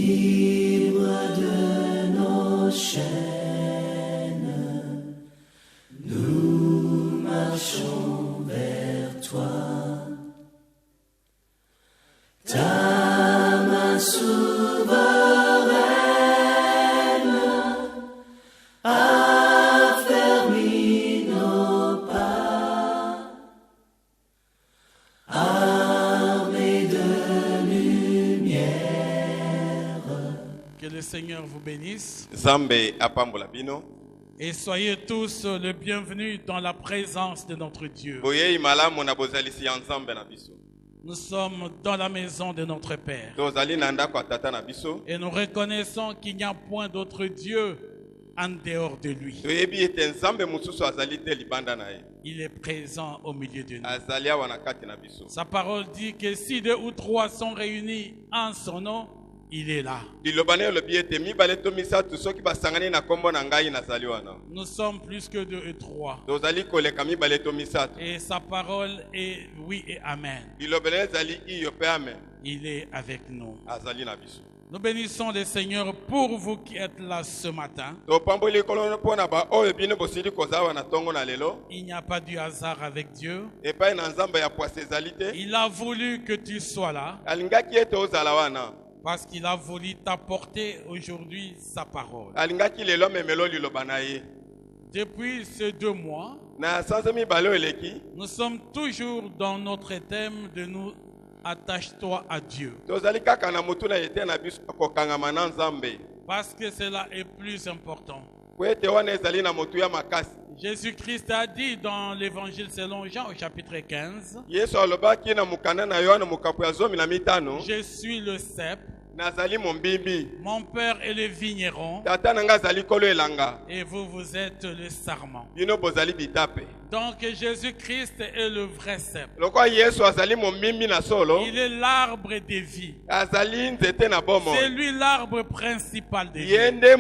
libre de nos chaînes, nous marchons vers toi. Ta main souveraine a fermé nos pas, armés de lumière. Que le Seigneur vous bénisse. Zambe apambola bino. Et soyez tous les bienvenus dans la présence de notre Dieu. Boye malamu na bozalisi ya Nzambe na biso. Nous sommes dans la maison de notre Père. Tozali na ndako ya tata na biso. Et nous reconnaissons qu'il n'y a point d'autre Dieu en dehors de lui. Toyebi ete Nzambe mususu azali te libanda na ye. Il est présent au milieu de nous. Azali awa na kati na biso. Sa parole dit que si 2 ou 3 sont réunis en son nom, il est là. Bilobane lobi ete mibale to misatu soki basangani na kombo na ngai nazali wana. Nous sommes plus que 2 et 3. Tozali koleka mibale to misatu. Et sa parole est oui et amen. Bilobane ezali iyo pe amen. Il est avec nous. Azali na biso. Nous bénissons le Seigneur pour vous qui êtes là ce matin. Topamboli kolono pona ba oyo bino bosili kozawa na tongo na lelo. Il n'y a pas du hasard avec Dieu. Epai na Nzambe ya poise ezali te. Il a voulu que tu sois là Alingaki ete ozala wana. parce qu'il a voulu t'apporter aujourd'hui sa parole. Alingaki lelo memelo liloba na ye. Depuis ces 2 mois, Na sanza mibale eleki. nous sommes toujours dans notre thème de nous attache-toi à Dieu. Tozali kaka na mutu na yete na biso kokangama na Nzambe. Parce que cela est plus important. Po ete wana ezali na mutu ya makasi. Jésus-Christ a dit dans l'évangile selon Jean au chapitre 15, Yesu alobaki na mukanda na Yohana mukapu ya 15. je suis le cep, Nazali mombimbi. mon père est le vigneron, Tata nanga azali kolo elanga. et vous êtes le sarment. Bino bozali bitape. Donc Jésus-Christ est le vrai cep. Lokwa Yesu azali mombimbi na solo. Il est l'arbre de vie. Azali nzete na bomo. C'est lui l'arbre principal de vie. Yende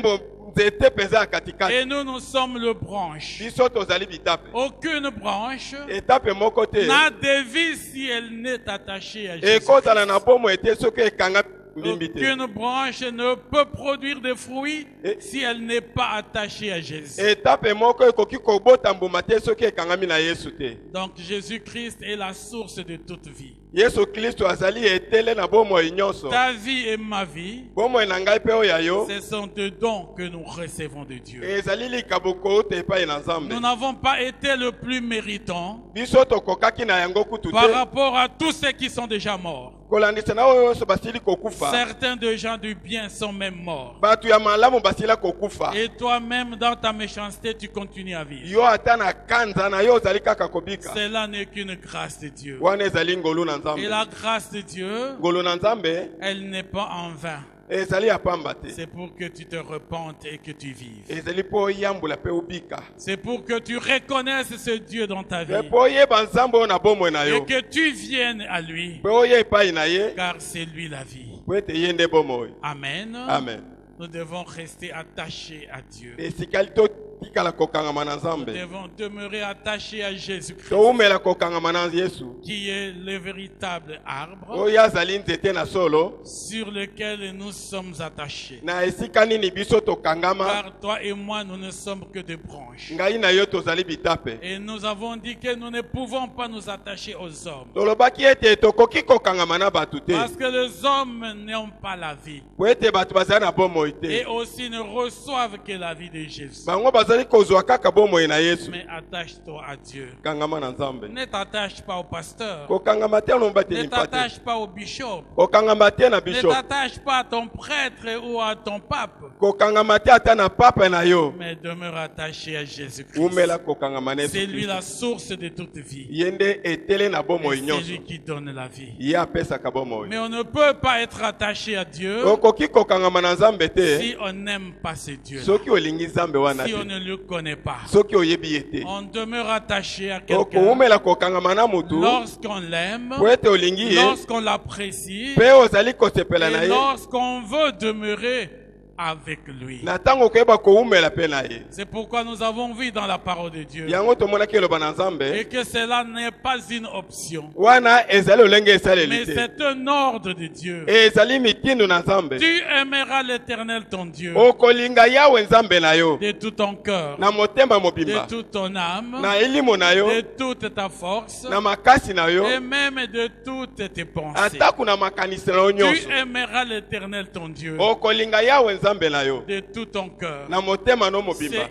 nzete peza katikati. Et nous sommes le branche. Biso tozali bitape. Aucune branche Etape moko te. n'a de vie si elle n'est attachée à Jésus. Ekozala na bomo ete soki ekanga mbimbi te. Aucune branche ne peut produire de fruits si elle n'est pas attachée à Jésus. Etape moko ekoki kobota mbuma te soki ekangami na Yesu te. Donc Jésus-Christ est la source de toute vie. Yesu Kristo azali etele na bomo nyonso. Ta vie et ma vie, Bomo na ngai pe oya yo. ce sont des dons que nous recevons de Dieu. Ezali likaboko te pa na Nzambe. Nous n'avons pas été le plus méritant Biso tokokaki na yango kutu par te. rapport à tous ceux qui sont déjà morts. Kolandisa na oyo so basili kokufa. Certains des gens du bien sont même morts. Batu ya malamu basila kokufa. Et toi-même, dans ta méchanceté, tu continues à vivre. Yo ata na kanza na yo ozali kaka kobika. Cela n'est qu'une grâce de Dieu. Wana ezali ngolu na Et Nzambe. la grâce de Dieu, Ngolu na Nzambe elle n'est pas en vain. ezali apamba te. C'est pour que tu te repentes et que tu vives. Ezali po yambula pe ubika. C'est pour que tu reconnaisses ce Dieu dans ta vie. Po yeba Nzambe na bomo na Et yo. que tu viennes à lui. Po yepa na ye. Car c'est lui la vie. Po ete yende bomo. Amen. Amen. Nous devons rester attachés à Dieu. Esikali to tikala kokangama na Nous Nzambe. devons demeurer attachés à Jésus-Christ, To umela kokangama na Yesu. qui est le véritable arbre Oyo azali nzete na solo. sur lequel nous sommes attachés. Na esika nini biso tokangama. Car toi et moi, nous ne sommes que des branches. Ngai na yo tozali bitape. Et nous avons dit que nous ne pouvons pas nous attacher aux hommes. Tolobaki ete tokoki kokangama na batu te. Parce que les hommes n'ont pas la vie. Po ete batu bazali na bomo Et te. aussi ne reçoivent que la vie de Jésus. Bango bazali kozwa kaka bomo na Yesu. Mais attache-toi à Dieu. Kangama na Nzambe. Ne t'attache pas au pasteur. Kokangama te no mbate Ne ni pate. t'attache pas au bishop. Kokangama te na Ne bishop. t'attache pas à ton prêtre ou à ton pape. Kokangama te ata na papa na yo. Mais demeure attaché à Jésus-Christ. Umela kokangama na C'est Yesu. lui la source de toute vie. Yende etele na bomo Et c'est nyonso. lui qui donne la vie. Ye apesaka bomo. Mais on ne peut pas être attaché à Dieu Okoki kokangama na Nzambe te. si on n'aime pas ce Dieu. Soki olingi Nzambe wana Si on te. ne le connaît pas. Soki oyebi ye te. On demeure attaché à quelqu'un Okoumela kokangama na mutu. lorsqu'on l'aime, Po ete olingi ye. lorsqu'on l'apprécie Pe ozali kosepela na et ye. lorsqu'on veut demeurer avec lui. na ntango koyeba koumela mpe na ye. C'est pourquoi nous avons vu dans la parole de Dieu Yango tomonaki eloba na et Nzambe que cela n'est pas une option, wana ezali olenge mais esaleli te. c'est un ordre de Dieu. Ezali mitindo na Nzambe. Tu aimeras l'Éternel ton Dieu Okolinga Yawe Nzambe na yo de tout ton cœur, na motema de mobimba, toute ton âme, na elimo na yo, de toute ta force na makasi na yo, et même de toutes tes pensées. ataku na makanisi na yo Tu nyonso. aimeras l'Éternel ton Dieu Okolinga Yawe Nzambe na yo de tout ton cœur. na motema no mobimba.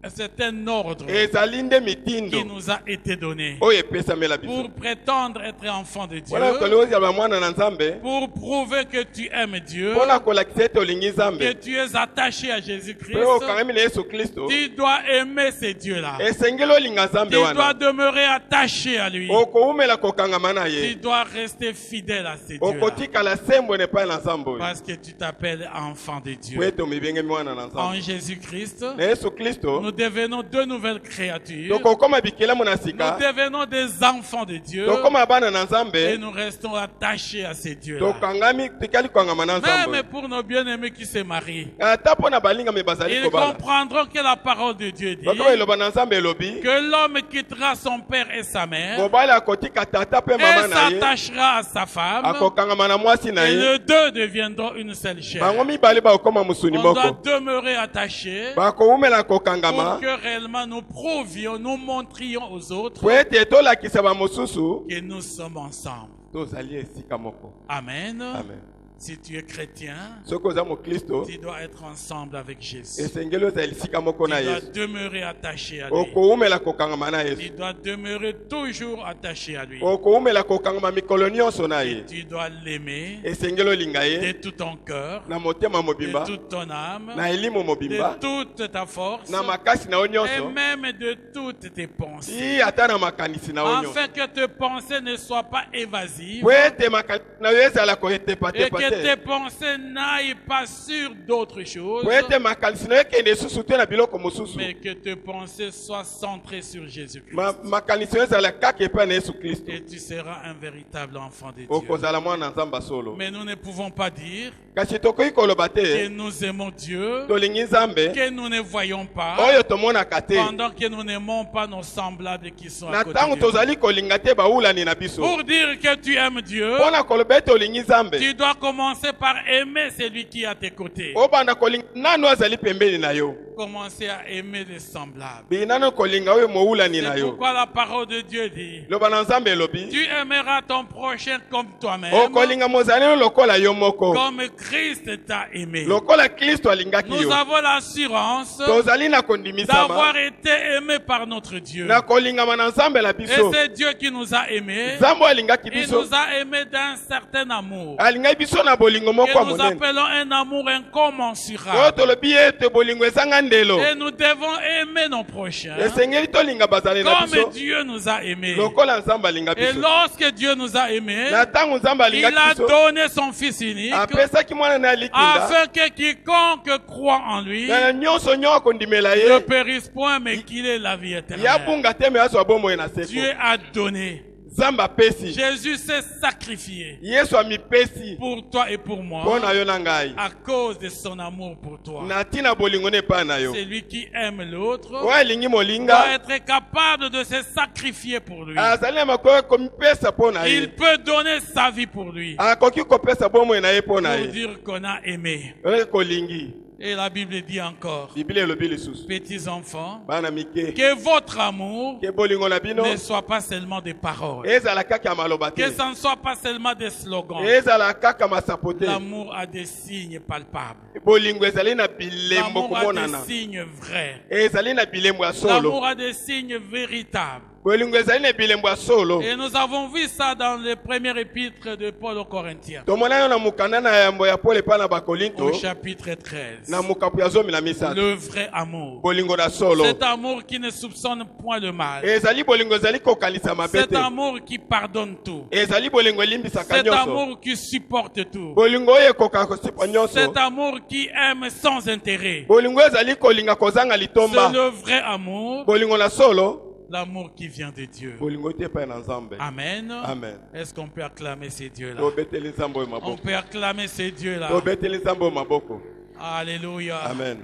C'est un ordre Ezali nde mitindo qui nous a été donné oyo epesamela biso. pour prétendre être enfant de Dieu, Wana toli ozala mwana na Nzambe pour prouver que tu aimes Dieu, mpona kolakisa ete olingi que Nzambe tu es attaché à Jésus-Christ. mpe okangami na Yesu Kristo. Tu dois aimer ce Dieu-là. Esengeli olinga Nzambe Tu dois wana demeurer attaché à lui. okoumela kokangama na Tu ye, dois rester fidèle à ce Dieu-là okotikala sembo epai na Nzambe oyo parce que tu t'appelles enfant de po Dieu. ete omibengemi mwana na En Nzambe. Jésus-Christ, Na Yesu Kristo nous devenons de nouvelles créatures. tokokoma bikelamu na Nous sika, devenons des enfants de Dieu tokoma bana na et Nzambe, nous restons attachés à ce Dieu-là. tokangami tikali kokangama na Même Nzambe. pour nos bien-aimés qui se marient, Ata mpo na balingami bazali ils kobala comprendront que la parole de Dieu dit bakoma eloba na Nzambe elobi que l'homme quittera son père et sa mère mobali akotika tata mpe mama et na ye, s'attachera à sa femme akokangama na mwasi na et ye, les deux deviendront une seule chair. bango mibale bakokoma mosuni On doit moko, demeurer attachés bakoumela pour kokangama que réellement nous prouvions, nous montrions aux autres po ete tolakisa bamosusu que nous sommes ensemble. tozali esika moko. Amen. Amen. Si tu es chrétien, Soki oza mokristo tu dois être ensemble avec Jésus. esengeli ozala esika moko Tu na dois Yesu, demeurer attaché à lui. okoumela kokangama na Tu Yesu, dois demeurer toujours attaché à lui. okoumela kokangama mikolo nyonso na ye, Tu dois l'aimer esengeli olinga de ye tout ton cœur, na motema de mobimba, toute ton âme, na elimo mobimba, de toute ta force na makasi na yo et nyonso, même de toutes tes pensées. ti ata na makanisi na yo nyonso, Afin que tes pensées ne soient pas évasives po ete makanisi na yo ezala et koetepatepa que tes te, pensées n'aillent pas sur d'autres choses, po ete makanisi na yo ekende susu te na biloko mosusu, mais que tes pensées soient centrées sur Jésus-Christ. makanisi na yo ezala kaka epai na Yesu Kristo, Et tu seras un véritable enfant de Dieu. okozala mwana na Nzambe solo. Mais nous ne pouvons pas dire Kasi tokoki koloba que te nous aimons Dieu, tolingi Nzambe que nous ne voyons pas, oyo tomonaka te, pendant que nous n'aimons pas nos semblables qui sont na à côté ntango de nous. tozali kolinga te bawulani na biso. Pour dire que tu aimes Dieu, Mpona koloba ete olingi Nzambe tu dois commencer par aimer celui qui est à tes côtés. obanda kolinga nano azali pembeni na yo, Commencer à aimer les semblables. binano kolinga oyo mowulani na C'est yo. pourquoi la parole de Dieu dit, Loba na Nzambe elobi tu aimeras ton prochain comme toi-même, okolinga mozali lokola yo moko, comme Christ t'a aimé. lokola Kristo alingaki Nous yo. avons l'assurance Tozali na kondimisama d'avoir été aimés par notre Dieu. na kolingama na Nzambe la Et biso. c'est Dieu qui nous a aimés. Nzambe alingaki Il biso, nous a aimés d'un certain amour. alingaki biso na bolingo moko Que ya nous monene appelons un amour oyo incommensurable. tolobi ete bolingo ezanga ndelo, Et nous devons aimer nos prochains esengeli tolinga bazali na comme biso Dieu nous a aimés. lokola Nzambe alinga Et biso. lorsque Dieu nous a aimés, Na ntango Nzambe il alingaki a biso donné son Fils unique apesaki mwana na likinda afin que quiconque croit en lui na nyonso nyonso akondimela ne ye périsse point, mais qu'il ait la vie éternelle. yabunga te me azwa bomoi na seko. Dieu a donné. Nzambe apesi, Jésus s'est sacrifié Yesu amipesi pour toi et pour moi mpo na yo na ngai, à cause de son amour pour toi. na ntina bolingo na epai na yo. Celui qui aime l'autre Oyo alingi doit molinga être capable de se sacrifier pour lui. azali na makoki komipesa mpo na Il ye, peut donner sa vie pour lui, akoki kopesa bomoi na ye mpo na pour ye, dire qu'on a aimé. oyo kolingi. Et la Bible dit encore, Biblia elobi lisusu petits enfants, bana mike que votre amour ke bolingo na bino ne soit pas seulement des paroles, ezala kaka ya maloba te, que ça ne soit pas seulement des slogans. ezala kaka masapo te, L'amour a des signes palpables. bolingo ezali na bilembo L'amour a komonana, des signes vrais. ezali na bilembo ya solo, L'amour a des signes véritables. bolingo ezali na bilembo ya solo. Et nous avons vu ça dans le premier épître de Paul aux Corinthiens, tomona yo na mokanda na yambo ya Paul epai na au bakolinto chapitre 13. na mokapu ya 13, Le vrai amour. bolingo na solo Cet amour qui ne soupçonne point le mal. ezali bolingo ezali kokanisa mabe Cet te, amour qui pardonne tout. ezali bolingo elimbisaka Cet nyonso, amour qui supporte tout. bolingo oyo ekokaka kosipa nyonso, Cet amour qui aime sans intérêt. bolingo ezali kolinga kozanga C'est litomba, le vrai amour, bolingo na solo, l'amour qui vient de Dieu. bolingo te epai na Nzambe. Amen. Amen. Est-ce qu'on peut acclamer ces dieux-là? Tobeteli Nzambe oyo On maboko, peut acclamer ces dieux-là. tobeteli Nzambe oyo maboko. Alléluia. Amen.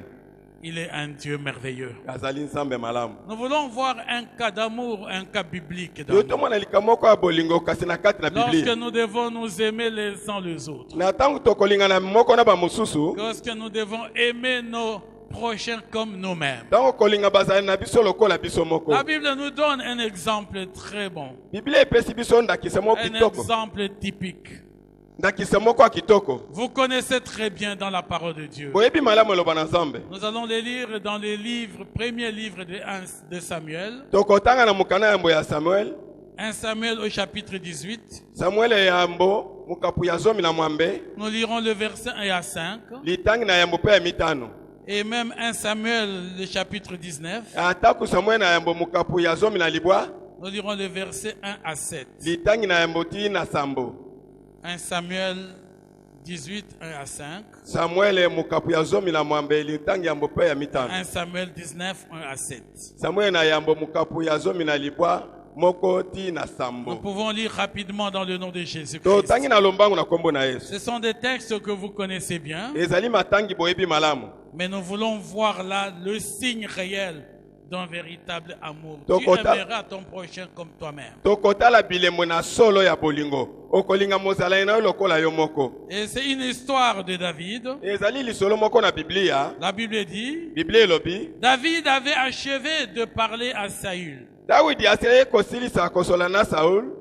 Il est un Dieu merveilleux. Azali nzambe malamu. Nous voulons voir un cas d'amour, un cas biblique. Yo tomona likamoko ya bolingo kasi na kati na Lorsque Biblia. nous devons nous aimer les uns les autres. Na tangu tokolingana moko na ba mosusu, Lorsque nous devons aimer nos prochains comme nous-mêmes. tango kolinga bazali na biso lokola biso moko. La Bible nous donne un exemple très bon. Biblia epesi biso ndakisa moko Un kitoko. exemple typique. Ndakisa moko ya kitoko. Vous connaissez très bien dans la parole de Dieu. Boyebi malamu eloba na Nzambe. Nous allons les lire dans les livres, premier livre de Samuel. Tokotanga na mukana yambo ya Samuel. 1 Samuel au chapitre 18. Samuel yambo mukapu ya zomi na mwambe. Nous lirons le verset 1 à 5. Litangi na yambo pe ya mitano. Et même 1 Samuel, le chapitre 19. Ataku Samuel na yambo mukapu ya zomi na libwa. Nous lirons le verset 1 à 7. Litangi na yambo ti na sambo. 1 Samuel 18, 1 à 5. Samuel mukapu ya zomi na mwambe litangi yambo pe ya mitano. 1 Samuel 19, 1 à 7. Samuel na yambo mukapu ya zomi na libwa moko ti na Nous sambo. pouvons lire rapidement dans le nom de To Jésus-Christ. tangi na lombangu na kombo na Yesu. Ce sont des textes que vous connaissez bien, Ezali matangi boyebi malamu. mais nous voulons voir là le signe réel d'un véritable amour. Tu Tokota- aimeras ton prochain comme toi-même. Tokotala bilemo na solo ya bolingo. Okolinga mozala na yo lokola yo moko. Et c'est une histoire de David. Ezali lisolo moko na Biblia. La Bible dit, Biblia elobi. David avait achevé de parler à Saül. Dawidi asili kosilisa kosola na Saul.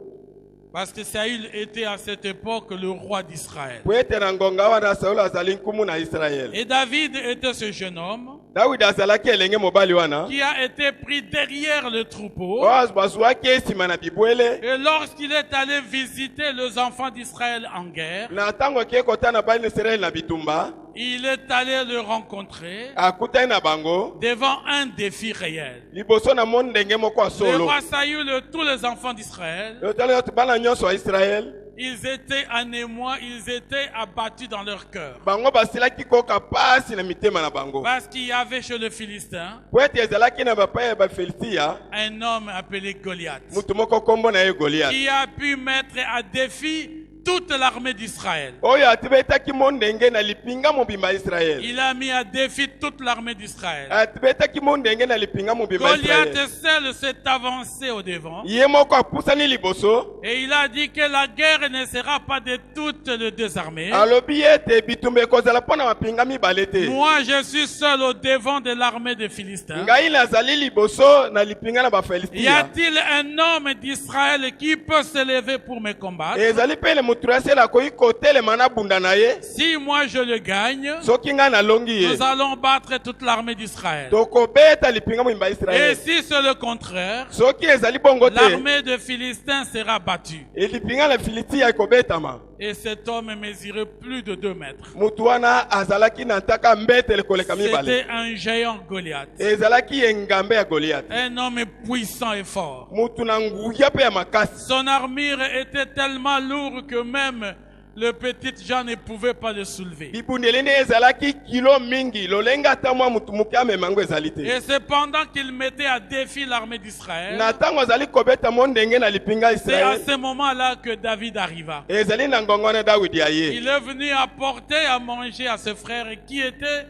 Parce que Saül était à cette époque le roi d'Israël. Po ete na ngonga wana Saul azali nkumu na Israel. Et David était ce jeune homme Dawidi azalaki elenge mobali wana. qui a été pris derrière le troupeau. Oyo bazwaki esima na bibwele. Et lorsqu'il est allé visiter les enfants d'Israël en guerre, Na ntango ake kotana bali Israel na bitumba. il est allé le rencontrer Akutani na bango. devant un défi réel. Liboso na monde ndenge moko ya Le solo. roi Saül et tous les enfants d'Israël, Yotala yoto bana nyonso ya Israel. ils étaient en émoi, ils étaient abattus dans leur cœur. Bango basilaki koka pasi na mitema na bango. Parce qu'il y avait chez le Philistin Po ete ezalaki na bapa ya Bafilistiya. un homme appelé Goliath Mutu moko kombo na ye Goliath. qui a pu mettre à défi toute l'armée d'Israël. Oyo atibetaki mo ndenge na lipinga mobimba ya Israel. Il a mis à défi toute l'armée d'Israël. Atibetaki mo ndenge na lipinga mobimba ya Goliath Israel. seul s'est avancé au devant Ye moko apusani liboso. et il a dit que la guerre ne sera pas de toutes les deux armées. Alobi ete bitumba ekozala mpo na mapinga mibale te. Moi, je suis seul au devant de l'armée des Philistins. Ngai nazali liboso na lipinga na Y Bafilistiya. a-t-il un homme d'Israël qui peut se lever pour me combattre? Ezali pe le mutu asela koyi kotelema na bunda na ye. Si moi je le gagne, Soki ngai nalongi ye. nous allons battre toute l'armée d'Israël. Tokobeta lipinga mobimba ya Et Israel. si c'est le contraire, Soki ezali bongo te. l'armée des Philistins sera battue. Elipinga na Filistiya ekobetama. Et cet homme mesurait plus de 2 mètres. Mutu wana azalaki na ntaka mbetele koleka mibale. C'était un géant Goliath. Ezalaki engambe ya Goliath. Un homme puissant et fort. Mutu na nguya pe ya makasi. Son armure était tellement lourde que même le petit Jean ne pouvait pas le soulever. Bibundeli nde ezalaki kilo mingi lolenga ata mwa mutu moke amema yango ezali te. Et cependant qu'il mettait à défi l'armée d'Israël, Na ntango azali kobeta mo ndenge na lipinga ya c'est à Israel. ce moment-là que David arriva. Ezali na ngongo wana Dawidi aye. Il est venu apporter à manger à ses frères qui étaient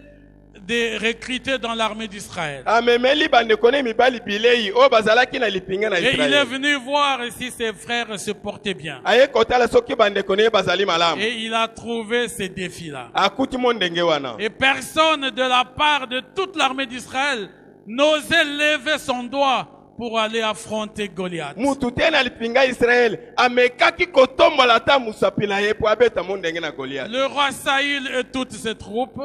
des recrutés dans l'armée d'Israël. Amemeli bandeko ne mibali bilei oyo bazalaki na lipinga na Et il est Israel. venu voir si ses frères se portaient bien. Aye kotala soki bandeko ne bazali malamu. Et il a trouvé ces défis-là. Akuti mo ndenge wana. Et personne de la part de toute l'armée d'Israël n'osait lever son doigt pour aller affronter Goliath. Mutu te na lipinga ya Israel amekaki kotombola ata musapi na ye po abeta mo ndenge na Goliath. Le roi Saül et toutes ses troupes,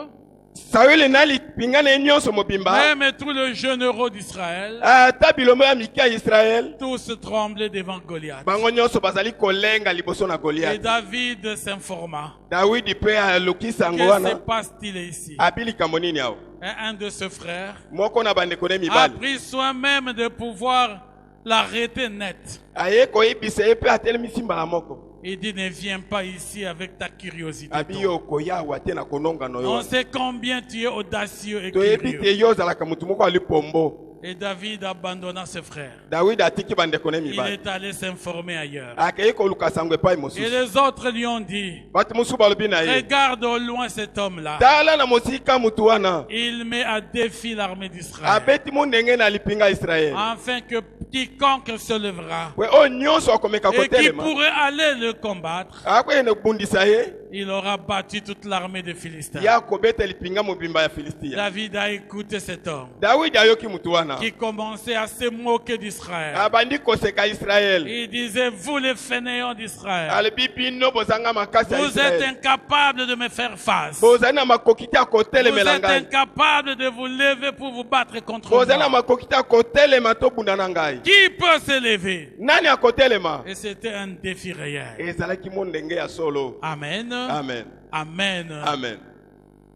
Saül na lipinga na ye nyonso mobimba. même tous les généraux d'Israël, Ata bilombo ya mike ya Israel. tous tremblaient devant Goliath. Bango nyonso bazali kolenga liboso na Et Goliath. David s'informa. Dawidi pe alukisa yango Que se wana. passe-t-il ici? Abi likambo nini awo? Et un de ses frères Moko na bandeko ne a mibali. pris soin même de pouvoir l'arrêter net. Aye koyebisa ye pe atelemisi mbala moko. Il dit, ne viens pas ici avec ta curiosité. Abi yo koya awa te na kononga no On yo. sait combien tu es audacieux et Toyebi te curieux. yo ozalaka mutu moko ali pombo. Et David abandonna ses frères. David atiki bandeko ne Il mibali. est allé s'informer ailleurs. Akei koluka sango epai Et mosusu. les autres lui ont dit, Bato mosusu balobi na ye. regarde au loin cet homme-là. Tala na mosika mutu wana. Il met à défi l'armée d'Israël. Abeti mo ndenge na lipinga Israel. Afin que quiconque se lèvera We o nyonso akomeka et qui kotelema. pourrait aller le combattre, Akoyende kubundisa ye. il aura battu toute l'armée des Philistins. Ya kobeta lipinga mobimba ya Filistia. David a écouté cet homme David ayoki mutu wana. qui commençait à se moquer d'Israël. Abandi koseka Israel. Il disait, vous les fainéants d'Israël, Alebi bino bozanga makasi ya vous êtes Israel. incapables de me faire face. Bozali na makoki te Vous akotelemela êtes ngai. incapables de vous lever pour vous battre contre Bozali na moi. makoki te akotelema tobunda na ngai. Qui peut se lever? Nani akotelema? Et c'était un défi réel. Ezalaki mo ndenge ya solo. Amen. Amen. Amen. Amen.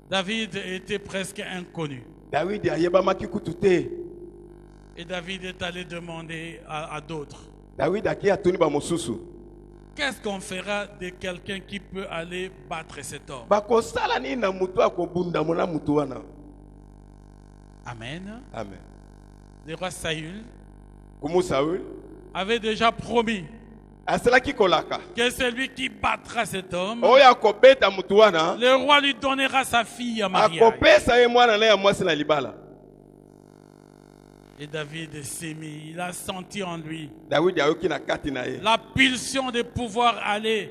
David était presque inconnu. David ayebamaki kutu te. Et David est allé demander à d'autres, David aki atuni ba mosusu. qu'est-ce qu'on fera de quelqu'un qui peut aller battre cet homme? Bakosala nini na mutu akobunda mona mutu wana? Amen. Amen. Le roi Saül Kumu Saül avait déjà promis asalaki kolaka. que celui qui battra cet homme, Oyo akobeta mutu wana le roi lui donnera sa fille en mariage. akopesa ye mwana na ya mwasi na libala. Et David s'est mis, il a senti en lui David ayoki na kati na ye. la pulsion de pouvoir aller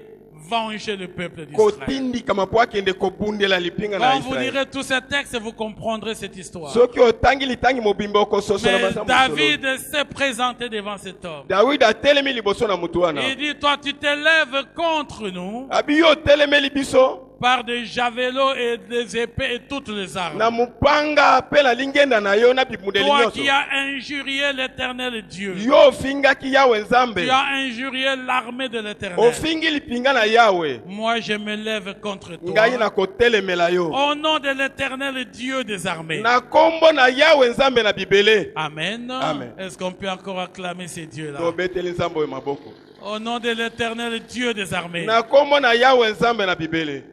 venger le peuple d'Israël. Kotindika mapo akende kobundela lipinga na Quand vous Israel. lirez tous ces textes, vous comprendrez cette histoire. Soki otangi litangi mobimba okososola Mais masambo solo. David s'est présenté devant cet homme. David atelemi liboso na mutu wana. Il dit, toi tu te lèves contre nous Abi yo telemeli biso par des javelots et des épées et toutes les armes. na mupanga pe na lingenda na yo na bimundeli Toi nyonso. qui as injurié l'éternel Dieu. Yo ofingaki Yawe Nzambe. Tu as injurié l'armée de l'éternel. Ofingi lipinga na Yawe. Moi je me lève contre Ngai na toi. kotelemela yo. Au nom de l'éternel Dieu des armées. Na kombo na Yawe Nzambe na bibele. Amen. Amen. Est-ce qu'on peut encore acclamer ces dieux-là? Tobeteli Nzambe oyo maboko. Au nom de l'éternel Dieu des armées. Na kombo na Yawe Nzambe na bibele.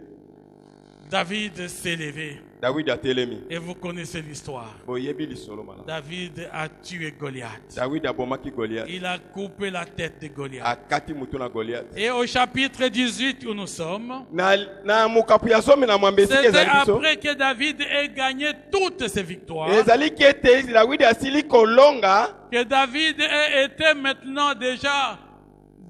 David s'est levé. David atelemi. Et vous connaissez l'histoire. Boyebi lisolo mala. David a tué Goliath. David abomaki Goliath. Il a coupé la tête de Goliath. Akati mutu na Goliath. Et au chapitre 18 où nous sommes, Na mukapu ya somi na mwambesi c'était ezali biso. après que David ait gagné toutes ses victoires, Ezali kete David asili kolonga. que David ait été maintenant déjà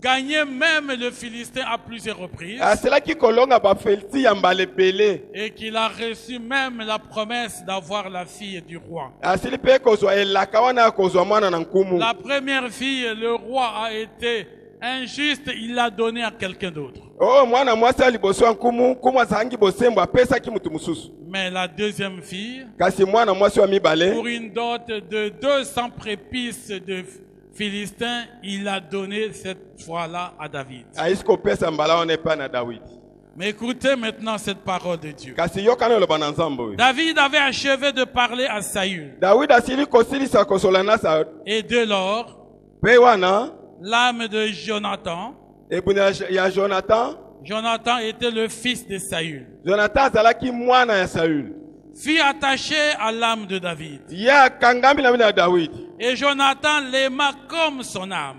gagné même le Philistin à plusieurs reprises, Aselaki kolonga ba felti ya mbale pele. et qu'il a reçu même la promesse d'avoir la fille du roi. Asili pe kozwa elaka wana kozwa mwana na nkumu. La première fille, le roi a été injuste, il l'a donnée à quelqu'un d'autre. Oh mwana mwasi ya liboso ya nkumu, nkumu azangi bosembo apesaki mutu mususu. Mais la deuxième fille, Kasi mwana mwasi wa mibale pour une dot de 200 prépices de Philistins, il a donné cette fois-là à David. aisi kopesa mbala wana epai na David. Mais écoutez maintenant cette parole de Dieu. Kasi yokana eloba na Nzambe oyo. David avait achevé de parler à Saül. David asili kosilisa kosola na Saül. Et dès lors, Pe wana l'âme de Jonathan, ebuni ya Jonathan. Jonathan était le fils de Saül, Jonathan azalaki mwana ya Saül. fut attaché à l'âme de David. Ye akangami na mina ya David. Et Jonathan l'aima comme son âme.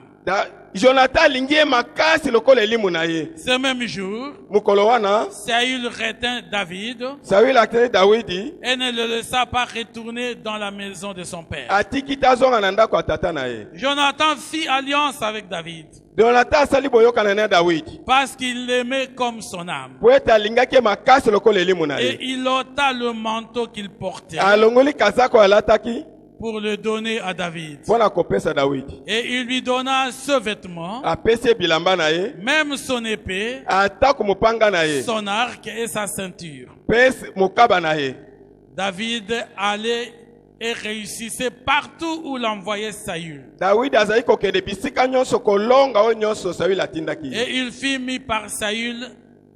Jonathan alingi ye makasi lokola elimu na ye. Ce même jour, Mukolo wana Saül retint David Saül akende Dawidi et ne le laissa pas retourner dans la maison de son père. atiki te azonga na ndako ya tata na ye. Jonathan fit alliance avec David Jonathan asali boyokana na Dawidi parce qu'il l'aimait comme son âme. po ete alingaki ye makasi lokola elimu na Et ye. il ôta le manteau qu'il portait Alongoli kazako alataki pour le donner à David. mpo na kopesa Dawidi. Et il lui donna ce vêtement, Apesi ye bilamba na ye, même son épée, atako mopanga na ye, son arc et sa ceinture. mpe mokaba na ye. David allait et réussissait partout où l'envoyait Saül. Dawidi azali kokende bisika nyonso kolonga oyo nyonso Saül atindaki ye. Et il fut mis par Saül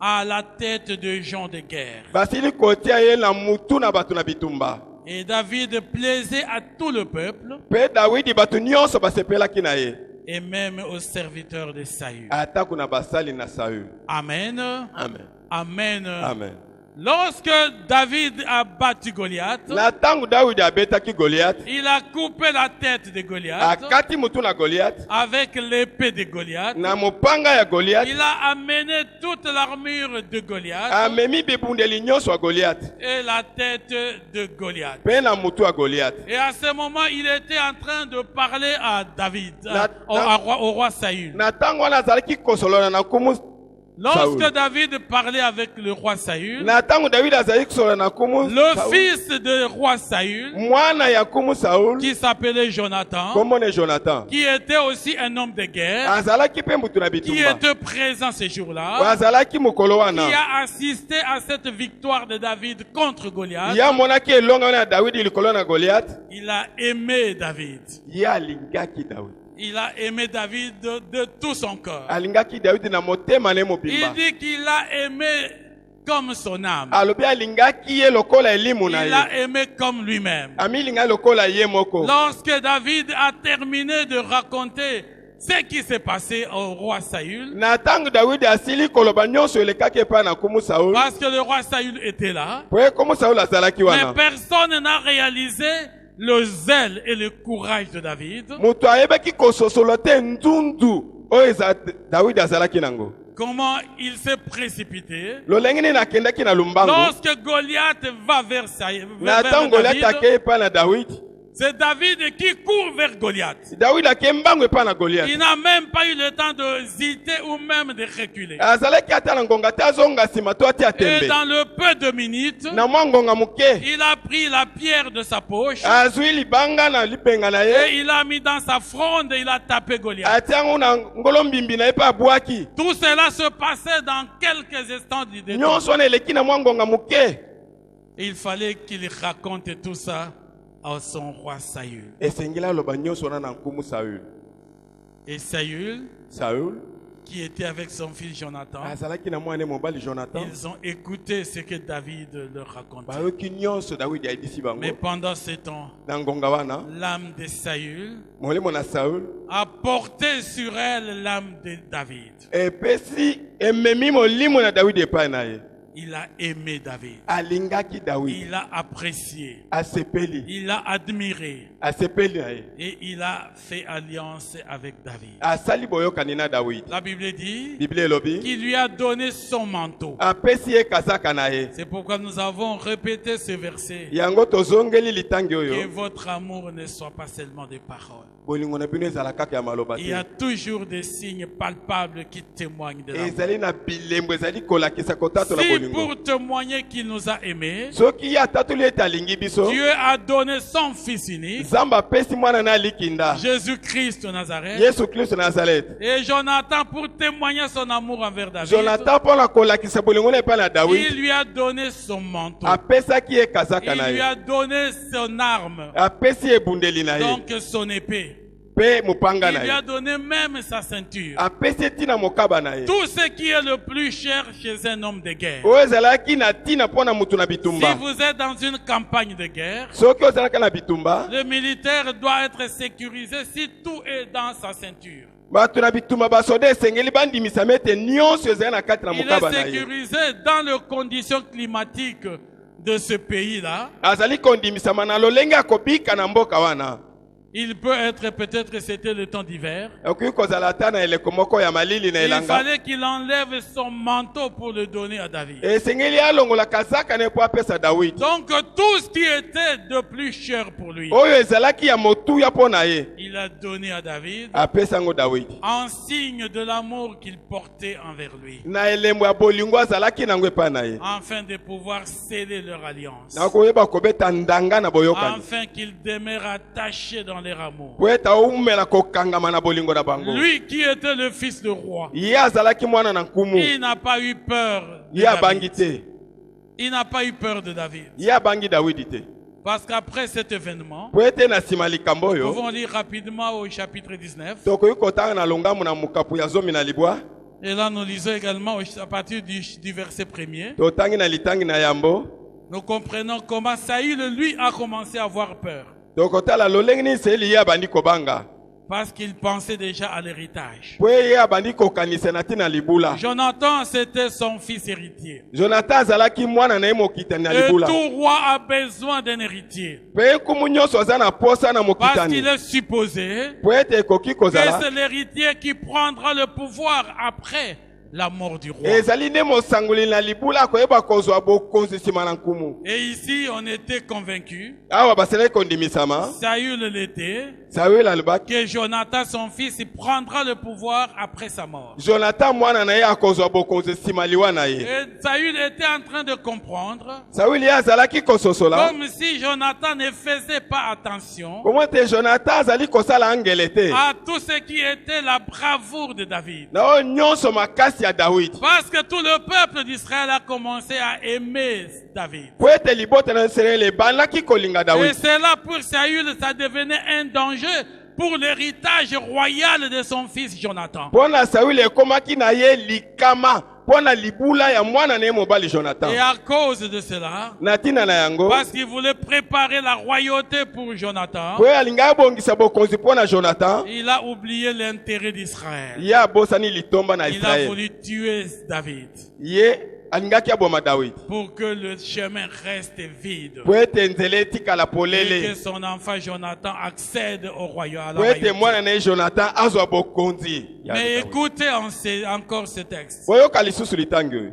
à la tête de gens de guerre. Basili kotia ye na mutu na bato na bitumba. Et David plaisait à tout le peuple Mpe Dawidi bato nyonso basepelaki na ye. et même aux serviteurs de Saül. Atako na basali na Saül. Amen. Amen. Amen. Amen. Lorsque David a battu Goliath, na ntango Dawidi abetaki Goliath, il a coupé la tête de Goliath akati mutu na Goliath, avec l'épée de Goliath. na mopanga ya Goliath, Il a amené toute l'armure de Goliath amemi bibundeli nyonso ya Goliath, et la tête de Goliath. mpe na mutu ya Goliath. Et à ce moment, il était en train de parler à David, Na- au roi Saül. Na ntango wana azalaki kosolana na nkumu Lorsque Saül. David parlait avec le roi Saül, na ntango Dawidi azalaki kosolana na nkumu le Saül, fils de roi Saül, mwana ya nkumu Saul, qui s'appelait Jonathan, kombo ne Jonathan, qui était aussi un homme de guerre, azalaki mpe mutu na qui bitumba, était présent ce jour-là, azalaki mokolo qui wana, a assisté à cette victoire de David contre Goliath. ye amonaki elonga wana ya Dawidi likolo na Goliath, Il a aimé David. ye alingaki Dawidi, Il a aimé David de tout son cœur. alingaki Dawidi na motema ne Il mobimba, dit qu'il a aimé comme son âme. alobi alingaki ye lokola elimu na Il ye, a aimé comme lui-même. amilinga lokola ye moko. Lorsque David a terminé de raconter ce qui s'est passé au roi Saül, Na ntango Dawidi asili koloba nyonso elekaki epai na nkumu Saul, parce que le roi Saül était là, po nkumu Saul azalaki mais wana, personne n'a réalisé le zèle et le courage de David. moto ayebaki kososolo te ndundu oyo Dawidi azalaki nango, Comment il s'est précipité. lolenge nini akendaki na lumbango. Lorsque Goliath va vers Saül, Na vers ntango Goliath David, akei epai na Dawidi, c'est David qui court vers Goliath. Dawidi akei mbango epai na Goliath, Il n'a même pas eu le temps de hésiter ou même de reculer. azalaki ata na ngonga te azonga nsima to ati Et atembe. dans le peu de minutes, Na mwa ngonga moke il a pris la pierre de sa poche azwi libanga na libenga na et ye, il a mis dans sa fronde et il a tapé Goliath. atia yango na ngolo mbimbi na ye mpe abwaki. Tout cela se passait dans quelques instants du détour. Nyonso wana eleki na mwa ngonga moke. Et il fallait qu'il raconte tout ça à son roi Saül. Esengeli aloba nyonso wana na nkumu Saul. Et Saül, Saul qui était avec son fils Jonathan, azalaki na mwana mobali Jonathan, ils ont écouté ce que David leur racontait. bayoki nyonso Dawidi ayebisi bango. Mais pendant ce temps, Na ngonga wana l'âme de Saül molimo na Saul a porté sur elle l'âme de David. epesi ememi molimo na Dawidi epai na ye. Il a aimé David. Alingaki Dawidi, Il a apprécié. asepeli, Il a admiré. asepeli na ye, Et il a fait alliance avec David. asali boyokani na Dawidi. La Bible dit Bible elobi qu'il lui a donné son manteau. apesi ye kazaka na ye. C'est pourquoi nous avons répété ce verset. Yango tozongeli litangi Que oyo, votre amour ne soit pas seulement des paroles. bolingo na bino ezala kaka ya maloba Il y a te, toujours des signes palpables qui témoignent de l'amour. ezali na bilembo, ezali kolakisa kotato na Si bolingo. pour témoigner qu'il nous a aimés, Soki ye atatoli ete alingi biso, Dieu a donné son Fils unique, Nzambe apesi mwana na likinda, Jésus-Christ de Nazareth, Yesu Kristo na Nazareth. et Jonathan pour témoigner son amour envers David. Jonathan mpona kolakisa bolingo na epai na Il Dawidi, lui a donné son manteau. apesaki ye kazaka na Il lui ye, a donné son arme, apesi ye ebundeli na ye donc son épée. mpe mopanga Il na lui ye, a donné même sa ceinture. apesi ntina mokaba na ye Tout ce qui est le plus cher chez un homme de guerre. oyo ezalaki na ntina mpona mutu na Si bitumba. vous êtes dans une campagne de guerre, Soki ozalaka na bitumba, le militaire doit être sécurisé si tout est dans sa ceinture. bato na bitumba basoda esengeli bandimisa ete nyonso ezali na kati na Il mokaba est na ye. sécurisé dans les conditions climatiques de ce pays-là. Azali kondimisama na lolenge akobika na mboka wana. Il peut être, peut-être c'était le temps d'hiver. Okoki kozala ata na eleko moko ya malili na Il elanga. fallait qu'il enlève son manteau pour le donner à David. Esengeli alongola kazaka na ye mpo apesa Dawidi. Donc tout ce qui était de plus cher pour lui, Oyo ezalaki ya motuya mpo na ye, il a donné à David apesa yango Dawidi. en signe de l'amour qu'il portait envers lui, Na elembo ya bolingo azalaki nango epai na ye, afin de pouvoir sceller leur alliance, na koyeba kobeta ndanga na boyokani, afin qu'ils demeurent attachés dans leur amour. po ete aumela kokangama na bolingo na bango. Lui qui était le fils du roi, Ye azalaki mwana na nkumu, il n'a pas eu peur de ye abangi David. te, Il n'a pas eu peur de David. ye abangi Dawidi te. Parce qu'après cet événement, Po ete na nsima likambo nous oyo, pouvons lire rapidement au chapitre 19. tokoki kotanga na longamu na mokapu ya zomi na libwa, Et là, nous lisons également à partir du verset 1er. totangi na litangi na yambo, Nous comprenons comment Saül, lui, a commencé à avoir peur. tokotala lolenge nini Seeli ye abandi kobanga. Parce qu'il pensait déjà à l'héritage. po ye abandi kokanisa na ntina libula. Jonathan, c'était son fils héritier. Jonathan azalaki mwana na ye mokitani na Et libula. tout roi a besoin d'un héritier. Pe kumu nyonso aza na posa na Parce qu'il mokitani. est supposé Po ete ekoki que kozala. c'est l'héritier qui prendra le pouvoir après la mort du roi. Ezali nde mosangoli na libula koyeba kozwa bokonzi nsima na nkumu. Et ici, on était convaincus, Awa baselaki kondimisama. Saül l'était, Saül alobaki que Jonathan, son fils, il prendra le pouvoir après sa mort. Jonathan mwana na ye akozwa bokonzi nsima liwa na ye. Et Saül était en train de comprendre, Saül ye azalaki kososola. comme si Jonathan ne faisait pas attention Komo ete Jonathan azali kosala angele te. à tout ce qui était la bravoure de David. Na oyo nyonso makasi ya Dawidi. Parce que tout le peuple d'Israël a commencé à aimer David. Po ete libota na Israele ebandaki kolinga Et Dawidi. cela pour Saül, ça devenait un danger pour l'héritage royal de son fils Jonathan. Mpo na Saül ekomaki na ye likama mpo na libula ya mwana na ye mobali Et Jonathan. à cause de cela, Na ntina na yango parce qu'il voulait préparer la royauté pour Jonathan, po alingi abongisa bokonzi mpo na Jonathan, il a oublié l'intérêt d'Israël. ye abosani litomba na Il a Israele. voulu tuer David Ye alingaki aboma Dawidi pour que le chemin reste vide. po ete nzela etikala Et que polele, son enfant Jonathan accède au royaume. po ete mwana na ye Jonathan azwa bokonzi ya Mais Dawidi. écoutez encore ce texte. Boyoka lisusu litangi oyo.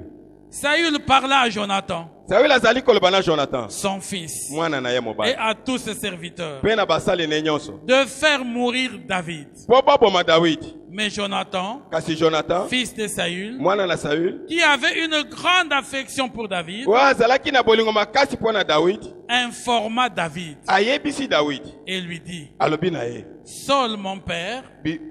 Saül parla à Jonathan, Saül azali koloba na Jonathan son fils, mwana na ye et mobali à tous ses serviteurs, mpe na basali ne nyonso de faire mourir David. po baboma Dawidi. Mais Jonathan, Kasi Jonathan fils de Saül, mwana na Saül qui avait une grande affection pour David, oyo azalaki na bolingo makasi mpo na Dawidi, informa David ayebisi Dawidi et lui dit, alobi na ye Saul mon père, Bi-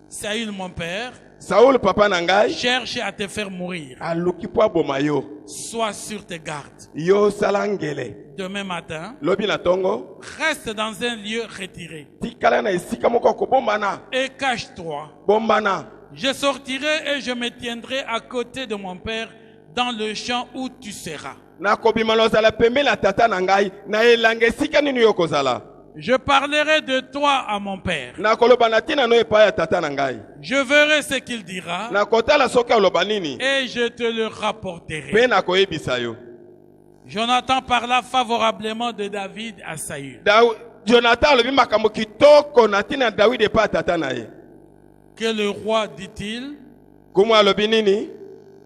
Saül mon père, Saul papa na ngai cherche à te faire mourir. aluki mpo aboma yo, Sois sur tes gardes. yo sala ngele. Demain matin, Lobi na tongo reste dans un lieu retiré tikala na esika moko kobombana et cache-toi. bombana. Je sortirai et je me tiendrai à côté de mon père dans le champ où tu seras. Nakobima na ozala pembeni na tata na ngai na elanga esika nini yo kozala. Je parlerai de toi à mon père. Nakoloba na ntina no epai ya tata na ngai. Je verrai ce qu'il dira Nakotala soki aloba nini et je te le mpe rapporterai. nakoyebisa yo. Jonathan parla favorablement de David à Saül. Jonathan alobi makambo kitoko na ntina Dawidi epai ya tata na ye. Que le roi, dit-il, Kumu alobi nini?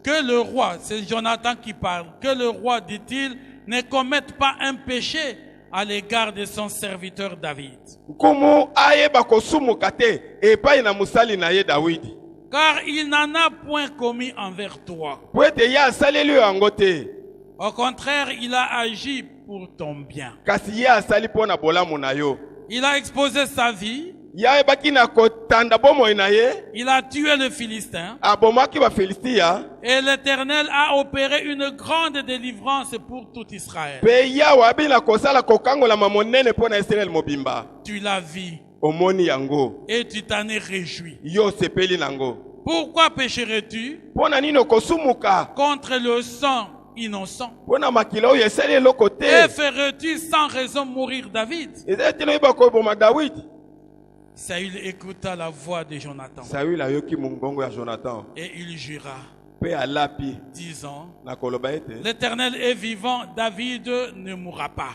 que le roi, c'est Jonathan qui parle, que le roi, dit-il, ne commette pas un péché à l'égard de son serviteur David. Kumu ayeba kosumuka te epai na musali na ye Dawidi. Car il n'en a point commis envers toi. Po ete ye asaleli yo yango te, Au contraire, il a agi pour ton bien. kasi ye asali mpo na bolamu na yo. Il a exposé sa vie, Ye ayebaki na kotanda bomoi na ye, il a tué le Philistin, abomaki bafilistia, et l'Éternel a opéré une grande délivrance pour tout Israël. mpe yawe abi na kosala kokangolama monene mpo na Israele mobimba. Tu l'as vu Omoni yango, et tu t'en es réjoui. yo sepeli nango. Pourquoi pécherais-tu Mpo na nini okosumuka contre le sang innocent? mpo na makila oyo esali eloko Et te? ferais-tu sans raison mourir David? Eza ete oyeba koboma Dawidi. Saül écouta la voix de Jonathan Saül ayoki mongongo ya Jonathan et il jura, mpe alapi disant, na koloba ete l'Éternel est vivant, David ne mourra pas.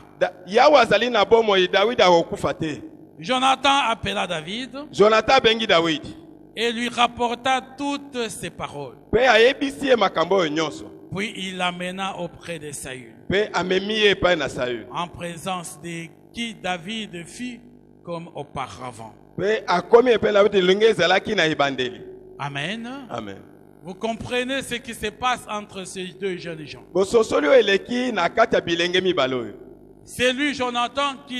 yawe azali na bomoi, Dawidi akokufa te. Jonathan appela David Jonathan abengi Dawidi et lui rapporta toutes ses paroles. mpe ayebisi ye makambo oyo nyonso, Puis il l'amena auprès de Saül, mpe amemi ye epai na Saül, en présence de qui David fit comme auparavant. mpe akomi epai Dawidi elongi ezalaki na ebandeli. Amen. Amen. Vous comprenez ce qui se passe entre ces deux jeunes gens. Bososoli oyo eleki na kati ya bilenge mibale oyo. C'est lui, Jonathan, qui